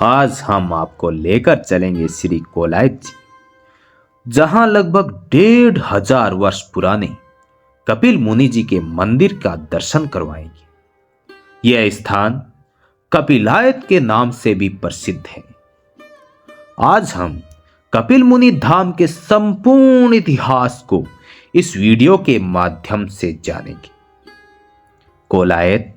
आज हम आपको लेकर चलेंगे श्री कोलायत जी, जहां लगभग 1500 वर्ष पुराने कपिल मुनि जी के मंदिर का दर्शन करवाएंगे। यह स्थान कपिलायत के नाम से भी प्रसिद्ध है। आज हम कपिल मुनि धाम के संपूर्ण इतिहास को इस वीडियो के माध्यम से जानेंगे। कोलायत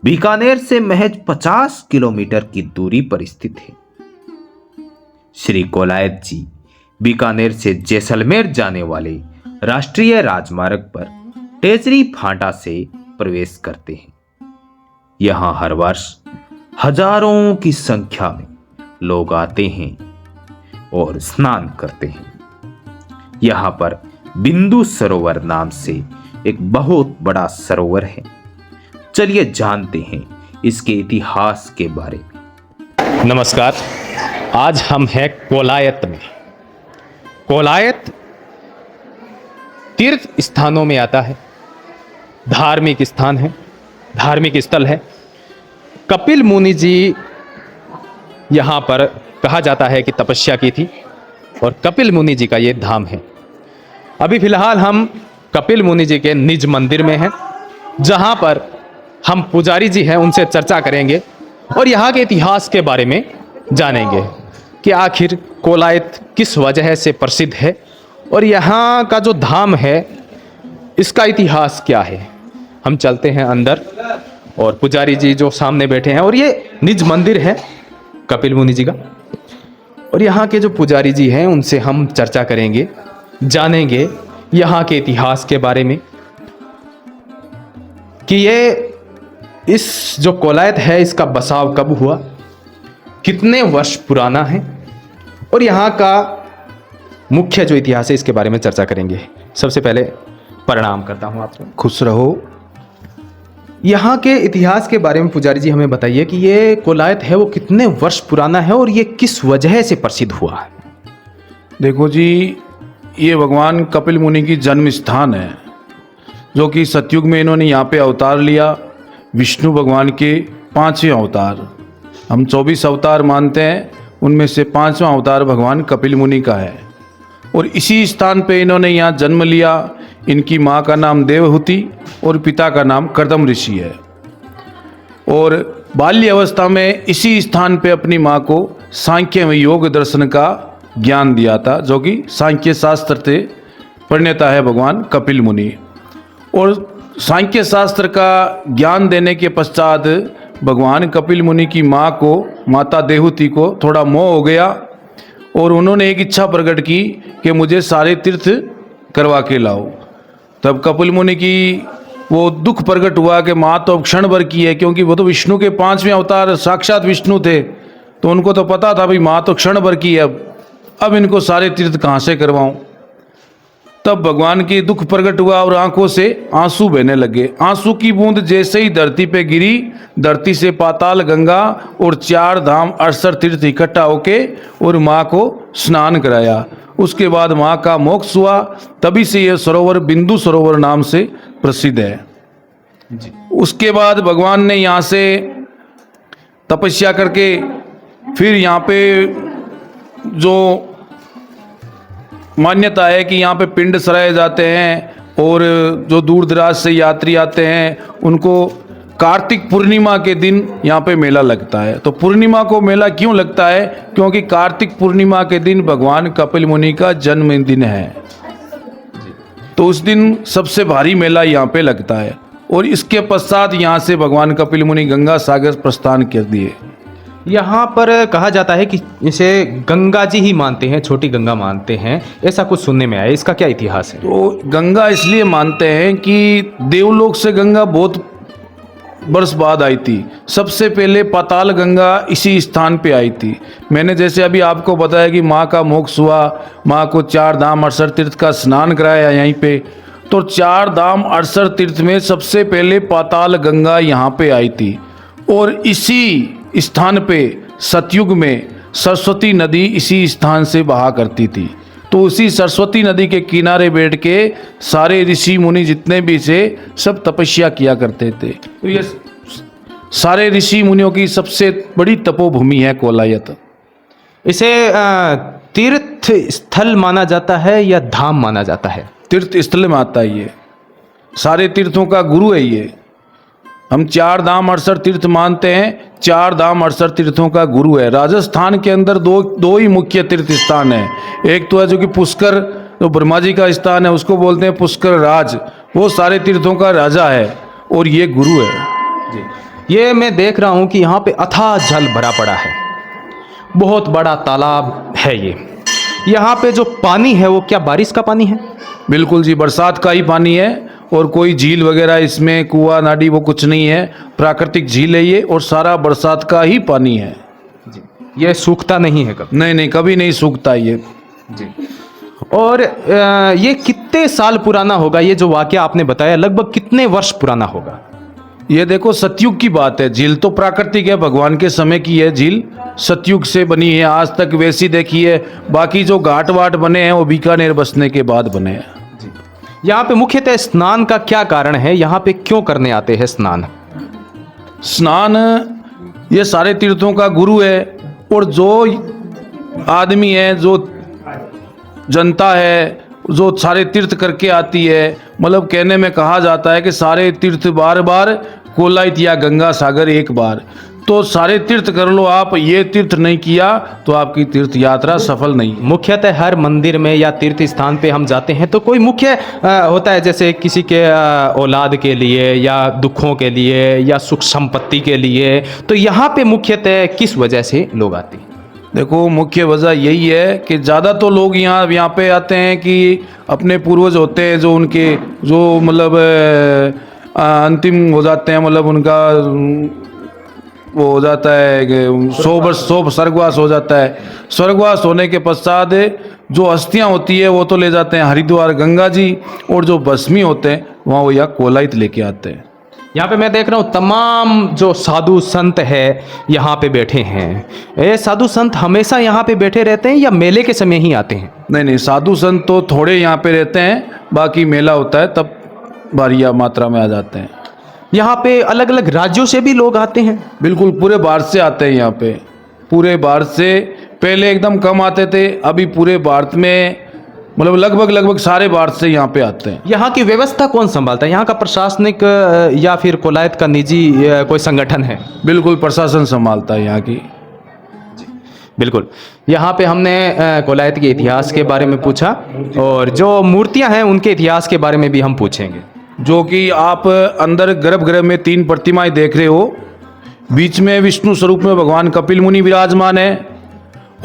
बीकानेर से महज 50 किलोमीटर की दूरी पर स्थित है। श्री कोलायत जी बीकानेर से जैसलमेर जाने वाले राष्ट्रीय राजमार्ग पर टेजरी फांटा से प्रवेश करते हैं। यहां हर वर्ष हजारों की संख्या में लोग आते हैं और स्नान करते हैं। यहां पर बिंदु सरोवर नाम से एक बहुत बड़ा सरोवर है। चलिए जानते हैं इसके इतिहास के बारे में। नमस्कार, आज हम हैं कोलायत में। कोलायत तीर्थ स्थानों में आता है, धार्मिक स्थान है, धार्मिक स्थल है। कपिल मुनि जी यहाँ पर कहा जाता है कि तपस्या की थी और कपिल मुनि जी का ये धाम है। अभी फिलहाल हम कपिल मुनि जी के निज मंदिर में हैं, जहाँ पर हम पुजारी जी हैं उनसे चर्चा करेंगे और यहाँ के इतिहास के बारे में जानेंगे कि आखिर कोलायत किस वजह से प्रसिद्ध है और यहाँ का जो धाम है इसका इतिहास क्या है। हम चलते हैं अंदर और पुजारी जी जो सामने बैठे हैं, और ये निज मंदिर है कपिल मुनि जी का, और यहाँ के जो पुजारी जी हैं उनसे हम चर्चा करेंगे, जानेंगे यहाँ के इतिहास के बारे में कि ये इस जो कोलायत है इसका बसाव कब हुआ, कितने वर्ष पुराना है, और यहाँ का मुख्य जो इतिहास है इसके बारे में चर्चा करेंगे। सबसे पहले प्रणाम करता हूँ आपको। खुश रहो। यहाँ के इतिहास के बारे में पुजारी जी हमें बताइए कि ये कोलायत है वो कितने वर्ष पुराना है और ये किस वजह से प्रसिद्ध हुआ है। देखो जी, ये भगवान कपिल मुनि की जन्म स्थान है, जो कि सतयुग में इन्होंने यहाँ पे अवतार लिया। विष्णु भगवान के 5वें अवतार, हम 24 अवतार मानते हैं, उनमें से 5वां अवतार भगवान कपिल मुनि का है। और इसी स्थान पे इन्होंने यहाँ जन्म लिया। इनकी माँ का नाम देवहूति और पिता का नाम कर्दम ऋषि है। और बाल्य अवस्था में इसी स्थान पे अपनी माँ को सांख्य में योग दर्शन का ज्ञान दिया था, जो कि सांख्य शास्त्र से प्रणेता है भगवान कपिल मुनि। और सांख्य शास्त्र का ज्ञान देने के पश्चात भगवान कपिल मुनि की माँ को, माता देवहूति को थोड़ा मोह हो गया और उन्होंने एक इच्छा प्रकट की कि मुझे सारे तीर्थ करवा के लाओ। तब कपिल मुनि की वो दुख प्रकट हुआ कि माँ तो अब क्षण भर की है, क्योंकि वो तो विष्णु के 5वें अवतार साक्षात विष्णु थे, तो उनको तो पता था भाई माँ तो क्षण भर की है, अब इनको सारे तीर्थ कहाँ से करवाऊँ। तब भगवान की दुख प्रकट हुआ और आंखों से आंसू बहने लगे। आंसू की बूंद जैसे ही धरती पे गिरी, धरती से पाताल गंगा और 4 धाम 68 तीर्थ इकट्ठा होके और माँ को स्नान कराया। उसके बाद माँ का मोक्ष हुआ। तभी से यह सरोवर बिंदु सरोवर नाम से प्रसिद्ध है जी। उसके बाद भगवान ने यहाँ से तपस्या करके फिर यहाँ पे जो मान्यता है कि यहाँ पे पिंड सराए जाते हैं, और जो दूर दराज से यात्री आते हैं उनको कार्तिक पूर्णिमा के दिन यहाँ पे मेला लगता है। तो पूर्णिमा को मेला क्यों लगता है? क्योंकि कार्तिक पूर्णिमा के दिन भगवान कपिल मुनि का जन्मदिन है, तो उस दिन सबसे भारी मेला यहाँ पे लगता है। और इसके पश्चात यहाँ से भगवान कपिल मुनि गंगा सागर प्रस्थान कर दिए। यहाँ पर कहा जाता है कि इसे गंगा जी ही मानते हैं, छोटी गंगा मानते हैं, ऐसा कुछ सुनने में आया। इसका क्या इतिहास है? तो गंगा इसलिए मानते हैं कि देवलोक से गंगा बहुत वर्ष बाद आई थी। सबसे पहले पाताल गंगा इसी स्थान पे आई थी। मैंने जैसे अभी आपको बताया कि माँ का मोक्ष हुआ, माँ को 4 धाम 68 तीर्थ का स्नान कराया यहीं पे, तो 4 धाम 68 तीर्थ में सबसे पहले पाताल गंगा यहाँ पे आई थी। और इसी स्थान पे सतयुग में सरस्वती नदी इसी स्थान से बहा करती थी। तो उसी सरस्वती नदी के किनारे बैठ के सारे ऋषि मुनि जितने भी थे सब तपस्या किया करते थे। तो ये सारे ऋषि मुनियों की सबसे बड़ी तपोभूमि है कोलायत। इसे तीर्थ स्थल माना जाता है या धाम माना जाता है? तीर्थ स्थल में आता है ये, सारे तीर्थों का गुरु है ये। हम 4 धाम 68 तीर्थ मानते हैं, 4 धाम 68 तीर्थों का गुरु है। राजस्थान के अंदर दो ही मुख्य तीर्थ स्थान है। एक तो है जो कि पुष्कर, जो ब्रह्मा जी का स्थान है, उसको बोलते हैं पुष्कर राज, वो सारे तीर्थों का राजा है और ये गुरु है जी। ये मैं देख रहा हूँ कि यहाँ पे अथाह जल भरा पड़ा है, बहुत बड़ा तालाब है ये। यहाँ पे जो पानी है वो क्या बारिश का पानी है? बिल्कुल जी, बरसात का ही पानी है और कोई झील वगैरह इसमें कुआं नाडी वो कुछ नहीं है, प्राकृतिक झील है ये और सारा बरसात का ही पानी है जी। ये सूखता नहीं है कभी? नहीं, कभी नहीं सूखता ये जी। और ये कितने साल पुराना होगा? ये जो वाकया आपने बताया लगभग कितने वर्ष पुराना होगा? ये देखो सतयुग की बात है, झील तो प्राकृतिक है, भगवान के समय की है झील, सतयुग से बनी है, आज तक वैसी देखी है। बाकी जो घाट वाट बने हैं वो बीकानेर बसने के बाद बने हैं। यहाँ पे मुख्यतः स्नान का क्या कारण है? यहाँ पे क्यों करने आते हैं स्नान? स्नान ये सारे तीर्थों का गुरु है और जो आदमी है, जो जनता है, जो सारे तीर्थ करके आती है, मतलब कहने में कहा जाता है कि सारे तीर्थ बार बार कोलायत या गंगा सागर एक बार, तो सारे तीर्थ कर लो आप, ये तीर्थ नहीं किया तो आपकी तीर्थ यात्रा सफल नहीं। मुख्यतः हर मंदिर में या तीर्थ स्थान पे हम जाते हैं तो कोई मुख्य होता है, जैसे किसी के औलाद के लिए या दुखों के लिए या सुख संपत्ति के लिए, तो यहाँ पे मुख्यतः किस वजह से लोग आते हैं? देखो मुख्य वजह यही है कि ज़्यादा तो लोग यहाँ पे आते हैं कि अपने पूर्वज होते हैं जो उनके जो मतलब अंतिम हो जाते हैं, मतलब उनका वो हो जाता है कि 100 स्वर्गवास हो जाता है। स्वर्गवास होने के पश्चात जो अस्थियां होती है वो तो ले जाते हैं हरिद्वार गंगा जी, और जो भस्मी होते हैं वहाँ वो यहाँ कोलायत लेके आते हैं। यहाँ पे मैं देख रहा हूँ तमाम जो साधु संत है यहाँ पे बैठे हैं। ये साधु संत हमेशा यहाँ पे बैठे रहते हैं या मेले के समय ही आते हैं? नहीं, साधु संत तो थोड़े यहाँ पे रहते हैं, बाकी मेला होता है तब भारी मात्रा में आ जाते हैं। यहाँ पे अलग अलग राज्यों से भी लोग आते हैं? बिल्कुल, पूरे भारत से आते हैं यहाँ पे, पूरे भारत से। पहले एकदम कम आते थे, अभी पूरे भारत में मतलब लगभग सारे भारत से यहाँ पे आते हैं। यहाँ की व्यवस्था कौन संभालता है? यहाँ का प्रशासनिक या फिर कोलायत का निजी कोई संगठन है? बिल्कुल, प्रशासन संभालता है यहाँ की। बिल्कुल। यहाँ पे हमने कोलायत के इतिहास के बारे में पूछा और जो मूर्तियाँ हैं उनके इतिहास के बारे में भी हम पूछेंगे। जो कि आप अंदर गर्भगृह में 3 प्रतिमाएं देख रहे हो, बीच में विष्णु स्वरूप में भगवान कपिल मुनि विराजमान है,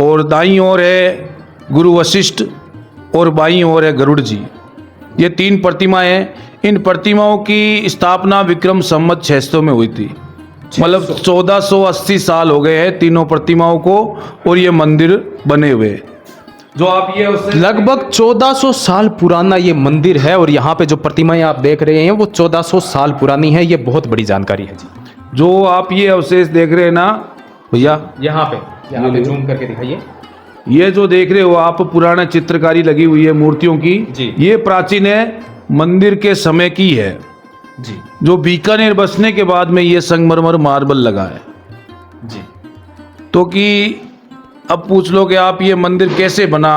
और दाईं ओर है गुरु वशिष्ठ और बाईं ओर है गरुड़ जी। ये 3 प्रतिमाएं हैं। इन प्रतिमाओं की स्थापना विक्रम संवत 600 में हुई थी, मतलब 1480 साल हो गए हैं तीनों प्रतिमाओं को, और ये मंदिर बने हुए जो आप ये लगभग 1400 साल पुराना ये मंदिर है। और यहाँ पे जो प्रतिमाएं आप देख रहे हैं वो 1400 साल पुरानी है। ये बहुत बड़ी जानकारी है जी। जो आप ये अवशेष देख रहे हैं ना भैया, यहाँ पे जूम करके दिखाइए। ये जो देख रहे हो आप पुराना चित्रकारी लगी हुई है मूर्तियों की जी। ये प्राचीन है, मंदिर के समय की है जी। जो बीकानेर बसने के बाद में ये संगमरमर मार्बल लगा है जी। तो कि अब पूछ लो कि आप ये मंदिर कैसे बना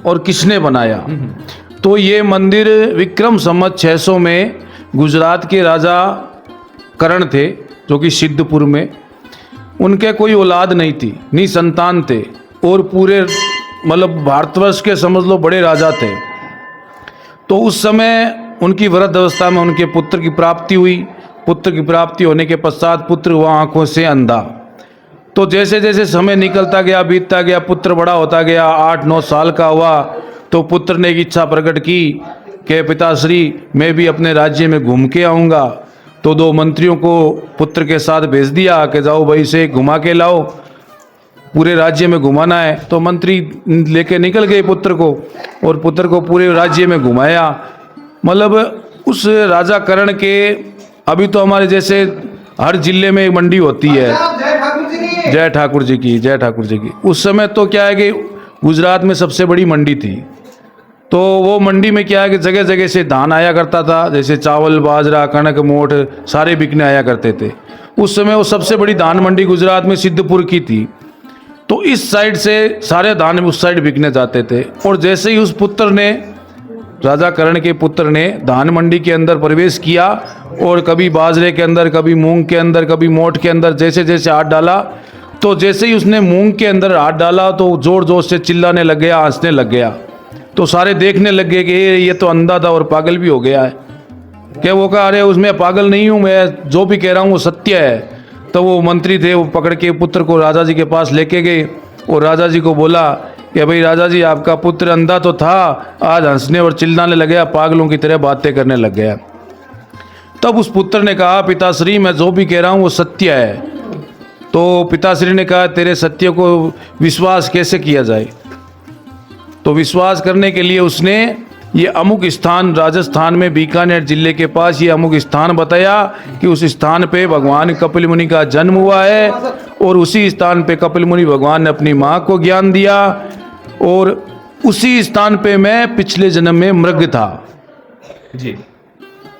और किसने बनाया, तो ये मंदिर विक्रम संवत 600 में गुजरात के राजा करण थे जो कि सिद्धपुर में, उनके कोई औलाद नहीं थी, निसंतान थे, और पूरे मतलब भारतवर्ष के समझ लो बड़े राजा थे। तो उस समय उनकी वृद्ध अवस्था में उनके पुत्र की प्राप्ति हुई। पुत्र की प्राप्ति होने के पश्चात पुत्र हुआ आंखों से अंधा। तो जैसे जैसे समय निकलता गया, बीतता गया, पुत्र बड़ा होता गया, 8-9 साल का हुआ, तो पुत्र ने एक इच्छा प्रकट की कि पिताश्री मैं भी अपने राज्य में घूम के आऊँगा। तो 2 मंत्रियों को पुत्र के साथ भेज दिया कि जाओ भाई से घुमा के लाओ, पूरे राज्य में घुमाना है। तो मंत्री लेके निकल गए पुत्र को, और पुत्र को पूरे राज्य में घुमाया। मतलब उस राजा करण के, अभी तो हमारे जैसे हर जिले में एक मंडी होती है, जय ठाकुर जी की, जय ठाकुर जी की। उस समय तो क्या है कि गुजरात में सबसे बड़ी मंडी थी। तो वो मंडी में क्या है कि जगह जगह से धान आया करता था, जैसे चावल, बाजरा, कणक, मोठ सारे बिकने आया करते थे। उस समय वो सबसे बड़ी धान मंडी गुजरात में सिद्धपुर की थी। तो इस साइड से सारे धान उस साइड बिकने जाते थे। और जैसे ही उस पुत्र ने, राजा कर्ण के पुत्र ने धान मंडी के अंदर प्रवेश किया और कभी बाजरे के अंदर, कभी मूंग के अंदर, कभी मोट के अंदर जैसे जैसे हाथ डाला, तो जैसे ही उसने मूंग के अंदर हाथ डाला तो जोर जोर से चिल्लाने लग गया, हंसने लग गया। तो सारे देखने लग गए कि ये तो अंधा था और पागल भी हो गया है। क्या वो कहा, अरे उसमें पागल नहीं हूँ मैं, जो भी कह रहा हूँ वो सत्य है। तो वो मंत्री थे, वो पकड़ के पुत्र को राजा जी के पास लेके गए और राजा जी को बोला कि भाई राजा जी, आपका पुत्र अंधा तो था, आज हंसने और चिल्लाने लग गया, पागलों की तरह बातें करने लग गया। तब उस पुत्र ने कहा, पिताश्री मैं जो भी कह रहा हूँ वो सत्य है। तो पिताश्री ने कहा, तेरे सत्य को विश्वास कैसे किया जाए? तो विश्वास करने के लिए उसने ये अमुक स्थान, राजस्थान में बीकानेर जिले के पास ये अमुक स्थान बताया कि उस स्थान पे भगवान कपिल मुनि का जन्म हुआ है और उसी स्थान पे कपिल मुनि भगवान ने अपनी माँ को ज्ञान दिया और उसी स्थान पे मैं पिछले जन्म में मृग था जी।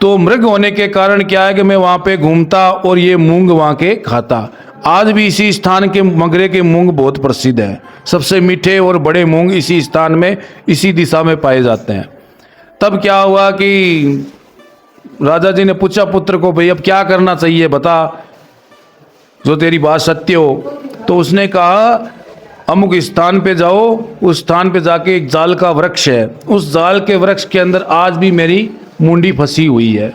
तो मृग होने के कारण क्या है कि मैं वहाँ पे घूमता और ये मूंग वहाँ के खाता। आज भी इसी स्थान के मगरे के मूंग बहुत प्रसिद्ध हैं। सबसे मीठे और बड़े मूंग इसी स्थान में, इसी दिशा में पाए जाते हैं। तब क्या हुआ कि राजा जी ने पूछा पुत्र को, भाई अब क्या करना चाहिए बता, जो तेरी बात सत्य हो। तो उसने कहा, अमुक स्थान पे जाओ, उस स्थान पे जाके एक जाल का वृक्ष है, उस जाल के वृक्ष के अंदर आज भी मेरी मुंडी फंसी हुई है।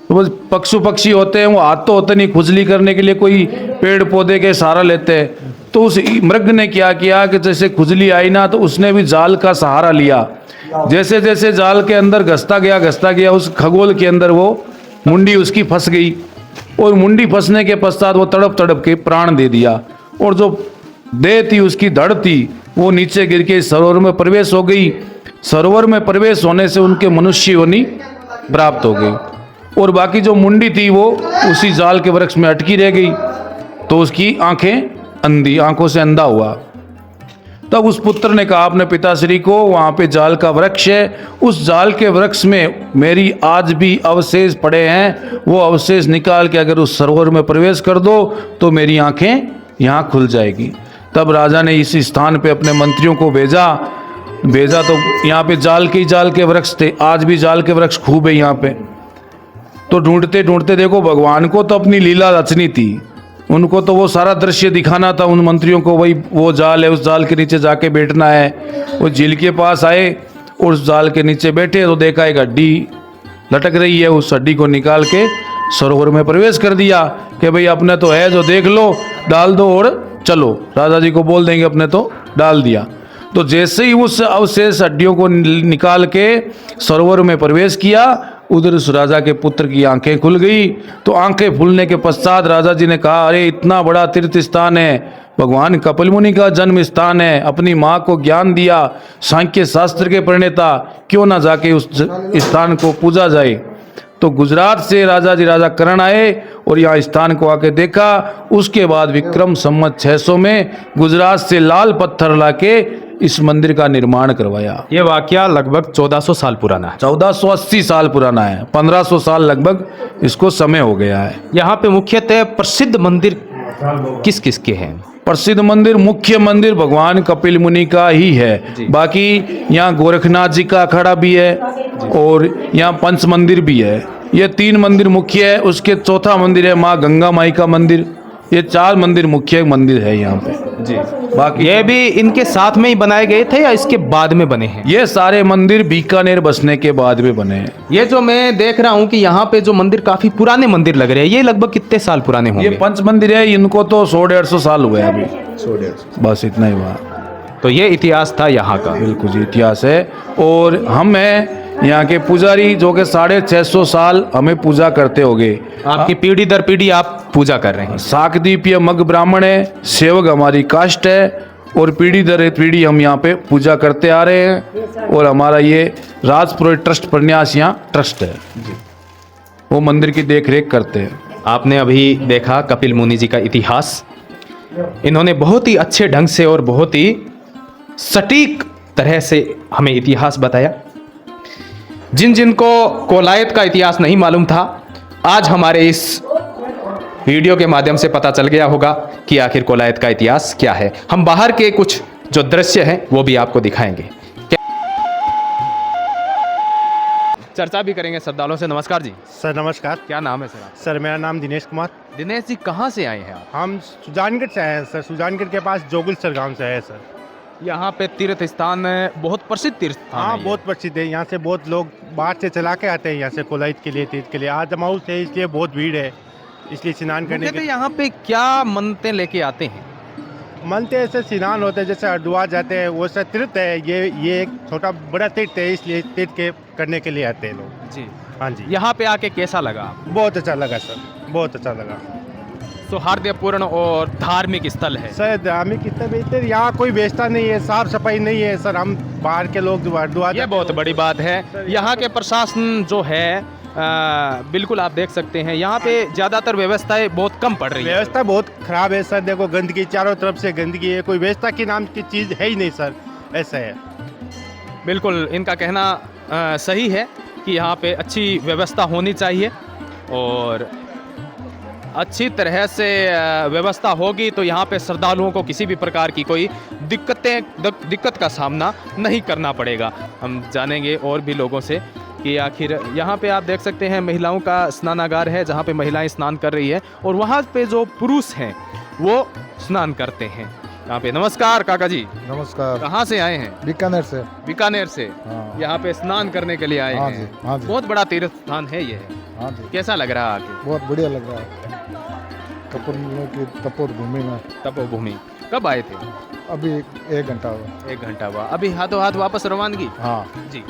तो बस पक्षी होते हैं, वो हाथ तो होते नहीं, खुजली करने के लिए कोई पेड़ पौधे के सहारा लेते हैं। तो उस मृग ने क्या किया कि जैसे खुजली आई ना, तो उसने भी जाल का सहारा लिया। जैसे जैसे जाल के अंदर घसता गया, उस खगोल के अंदर वो मुंडी उसकी फंस गई और मुंडी फंसने के पश्चात वो तड़प तड़प के प्राण दे दिया और जो देह थी उसकी धड़ थी वो नीचे गिर के सरोवर में प्रवेश हो गई। सरोवर में प्रवेश होने से उनके मनुष्य योनि प्राप्त हो गई और बाकी जो मुंडी थी वो उसी जाल के वृक्ष में अटकी रह गई। तो उसकी आंखों से अंधा हुआ। तब उस पुत्र ने कहा अपने पिताश्री को, वहाँ पे जाल का वृक्ष है, उस जाल के वृक्ष में मेरी आज भी अवशेष पड़े हैं, वो अवशेष निकाल के अगर उस सरोवर में प्रवेश कर दो तो मेरी आंखें यहाँ खुल जाएगी। तब राजा ने इस स्थान पे अपने मंत्रियों को भेजा तो यहाँ पे जाल के वृक्ष थे, आज भी जाल के वृक्ष खूब है यहाँ पे। तो ढूंढते ढूंढते देखो, भगवान को तो अपनी लीला रचनी थी, उनको तो वो सारा दृश्य दिखाना था उन मंत्रियों को, वही वो जाल है, उस जाल के नीचे जाके बैठना है। वो झील के पास आए और उस जाल के नीचे बैठे तो देखा एक हड्डी लटक रही है, उस हड्डी को निकाल के सरोवर में प्रवेश कर दिया कि भाई अपने तो है जो देख लो, डाल दो और चलो। राजा जी को बोल देंगे, अपने तो डाल दिया। तो जैसे ही उस अवशेष हड्डियों को निकाल के सरोवर में प्रवेश किया, उधर उस राजा के पुत्र की आंखें खुल गई। तो आंखें खुलने के पश्चात राजा जी ने कहा, अरे इतना बड़ा तीर्थ स्थान है, भगवान कपिल मुनि का जन्म स्थान है, अपनी माँ को ज्ञान दिया, सांख्य शास्त्र के प्रणेता, क्यों ना जाके उस स्थान को पूजा जाए। तो गुजरात से राजा कर्ण आए और यहाँ स्थान को आके देखा। उसके बाद विक्रम संवत 600 में गुजरात से लाल पत्थर लाके इस मंदिर का निर्माण करवाया। ये वाकया लगभग 1400 साल पुराना है। 1480 साल पुराना है, 1500 साल लगभग इसको समय हो गया है। यहाँ पे मुख्यतः प्रसिद्ध मंदिर किस किस के हैं? प्रसिद्ध मंदिर, मुख्य मंदिर भगवान कपिल मुनि का ही है। बाकी यहाँ गोरखनाथ जी का अखाड़ा भी है और यहाँ पंच मंदिर भी है। ये 3 मंदिर मुख्य है, उसके चौथा मंदिर है माँ गंगा माई का मंदिर। ये 4 मंदिर मुख्य मंदिर है यहाँ पे जी। बाकी ये भी इनके साथ में ही बनाए गए थे या इसके बाद में बने हैं? ये सारे मंदिर बीकानेर बसने के बाद में बने हैं। ये जो मैं देख रहा हूँ कि यहाँ पे जो मंदिर काफी पुराने मंदिर लग रहे हैं, ये लगभग कितने साल पुराने होंगे? ये पंच मंदिर है, इनको तो 100-150 साल हुए अभी, 100-150 बस इतना ही हुआ। तो ये इतिहास था यहाँ का। बिल्कुल जी, इतिहास है। और हम हैं यहाँ के पुजारी जो कि 650 साल हमें पूजा करते होंगे। आपकी पीढ़ी दर पीढ़ी आप पूजा कर रहे हैं। शाकदीपीय मग ब्राह्मण है, सेवक हमारी कास्ट है और पीढ़ी दर पीढ़ी हम यहाँ पे पूजा करते आ रहे हैं। और हमारा ये राजपुरोहित ट्रस्ट प्रन्यास यहाँ ट्रस्ट है, वो मंदिर की देख रेख करते हैं। आपने अभी देखा कपिल मुनि जी का इतिहास। इन्होंने बहुत ही अच्छे ढंग से और बहुत ही सटीक तरह से हमें इतिहास बताया। जिन जिनको कोलायत का इतिहास नहीं मालूम था, आज हमारे इस वीडियो के माध्यम से पता चल गया होगा कि आखिर कोलायत का इतिहास क्या है। हम बाहर के कुछ जो दृश्य हैं वो भी आपको दिखाएंगे, चर्चा भी करेंगे श्रद्धालुओं से। नमस्कार जी। सर नमस्कार। क्या नाम है सर आप? सर मेरा नाम दिनेश कुमार। दिनेश जी, कहाँ से आए हैं आप? हम सुजानगढ़ से आए हैं सर। सुजानगढ़ के पास जोगुलसर गांव से आए सर। यहाँ पे तीर्थ स्थान बहुत प्रसिद्ध तीर्थ स्थान हाँ है ये। बहुत प्रसिद्ध है। यहाँ से बहुत लोग बाहर से चला के आते हैं यहाँ से कोलायत के लिए, तीर्थ के लिए। आज जमाउस है इसलिए बहुत भीड़ है, इसलिए स्नान करने कहते के यहाँ पे क्या मन्नतें लेके आते हैं? मनते ऐसे स्नान होते हैं, जैसे हरिद्वार जाते हैं वो सब तीर्थ है। ये एक छोटा बड़ा तीर्थ है, इसलिए तीर्थ के करने के लिए आते हैं लोग। जी। हाँ जी, यहाँ पे आके कैसा लगा? बहुत अच्छा लगा सर, बहुत अच्छा लगा। सौहार्दपूर्ण और धार्मिक स्थल है। सर धार्मिक कितना बेहतर, यहाँ कोई व्यवस्था नहीं है, साफ सफाई नहीं है सर। हम बाहर के लोग हरिद्वार ये बहुत बड़ी बात है। यहाँ के प्रशासन जो है बिल्कुल आप देख सकते हैं यहाँ पे ज़्यादातर व्यवस्थाएं बहुत कम पड़ रही है। व्यवस्था बहुत खराब है सर। देखो गंदगी, चारों तरफ से गंदगी है, कोई व्यवस्था की नाम की चीज़ है ही नहीं सर, ऐसा है। बिल्कुल इनका कहना सही है कि यहाँ पे अच्छी व्यवस्था होनी चाहिए और अच्छी तरह से व्यवस्था होगी तो यहाँ पे श्रद्धालुओं को किसी भी प्रकार की कोई दिक्कत का सामना नहीं करना पड़ेगा। हम जानेंगे और भी लोगों से कि आखिर यहाँ पे आप देख सकते हैं महिलाओं का स्नानागार है जहाँ पे महिलाएं स्नान कर रही है और वहाँ पे जो पुरुष हैं वो स्नान करते हैं यहाँ पे। नमस्कार काका जी। नमस्कार। कहाँ से आए हैं? बीकानेर से। बीकानेर से। हाँ। यहाँ पे स्नान करने के लिए आए हाँ हैं। जी, हाँ जी। बहुत बड़ा तीर्थ स्थान है ये। हाँ जी, कैसा लग रहा है आके? बहुत बढ़िया लग रहा है। कपूर की तपोर भूमि में तपोभूमि कब आए थे? अभी 1 घंटा हुआ। 1 घंटा हुआ। अभी हाथों हाथ वापस रवानगी? हाँ जी।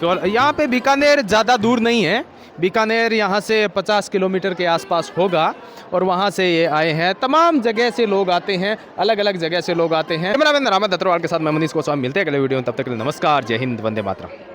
तो यहाँ पे बीकानेर ज़्यादा दूर नहीं है। बीकानेर यहाँ से 50 किलोमीटर के आसपास होगा और वहाँ से ये आए हैं। तमाम जगह से लोग आते हैं, अलग अलग जगह से लोग आते हैं। कैमरामैन रामत दत्तरवाल के साथ मैं मनीष गोस्वामी। मिलते हैं अगले वीडियो में, तब तक के लिए नमस्कार, जय हिंद, वंदे मातरम।